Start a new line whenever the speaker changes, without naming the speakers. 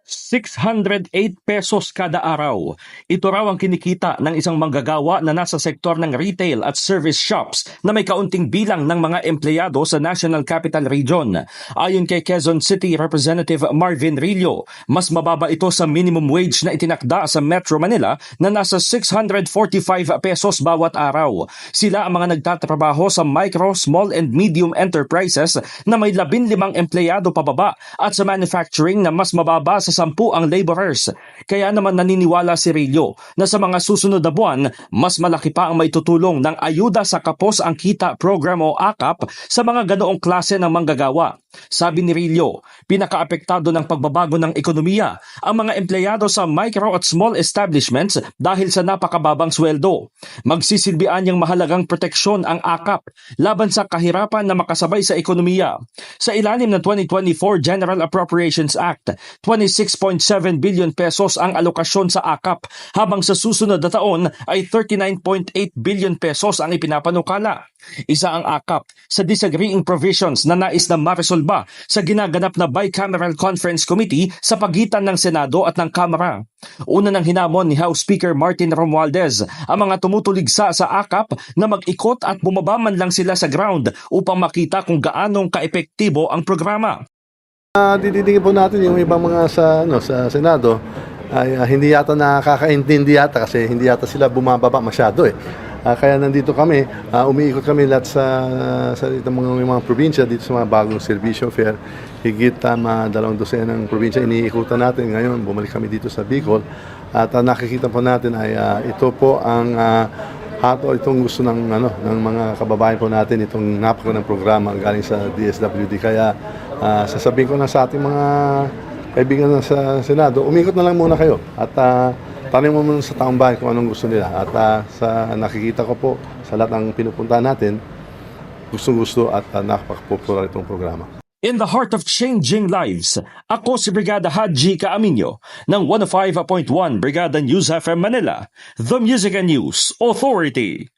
608 pesos kada araw. Ito raw ang kinikita ng isang manggagawa na nasa sektor ng retail at service shops na may kaunting bilang ng mga empleyado sa National Capital Region. Ayon kay Quezon City Representative Marvin Rillo, mas mababa ito sa minimum wage na itinakda sa Metro Manila na nasa 645 pesos bawat araw. Sila ang mga nagtatrabaho sa micro, small and medium enterprises na may 15 empleyado pababa at sa manufacturing na mas mababa sa 10 ang laborers. Kaya naman naniniwala si Rillo na sa mga susunod na buwan, mas malaki pa ang maitutulong ng Ayuda sa Kapos ang Kita Program o AKAP sa mga ganoong klase ng manggagawa. Sabi ni Rillo, pinakaapektado ng pagbabago ng ekonomiya ang mga empleyado sa micro at small establishments dahil sa napakababang sweldo. Magsisilbian niyang mahalagang proteksyon ang AKAP laban sa kahirapan na makasabay sa ekonomiya. Sa ilalim ng 2024 General Appropriations Act, 26.7 billion pesos ang alokasyon sa AKAP habang sa susunod na taon ay 39.8 billion pesos ang ipinapanukala. Isa ang AKAP sa disagreeing provisions na nais na maresolba sa ginaganap na Bicameral Conference Committee sa pagitan ng Senado at ng Kamara. Una nang hinamon ni House Speaker Martin Romualdez ang mga tumutuligsa sa AKAP na mag-ikot at bumaba man lang sila sa ground upang makita kung gaanong kaepektibo ang programa.
Didingin po natin yung ibang mga sa Senado ay hindi yata nakakaintindi yata kasi hindi yata sila bumababa masyado eh. Kaya nandito kami, umiikot kami lahat sa mga probinsya dito sa mga bagong serbisyo fair. Higit 2 dosenang probinsya iniikutan natin. Ngayon, bumalik kami dito sa Bicol. At nakikita po natin ay ito po ang itong gusto ng mga kababayan po natin, itong napakagandang programa galing sa DSWD. Kaya sasabihin ko na sa ating mga kaibigan sa Senado, umikot na lang muna kayo at tanong mo muna sa taong bayan kung anong gusto nila. At sa nakikita ko po sa lahat ng pinupuntahan natin, gustong-gusto at nakapagpopular itong programa.
In the heart of changing lives, ako si Brigada Haji Caaminio ng 105.1 Brigada News FM Manila, The Music and News Authority.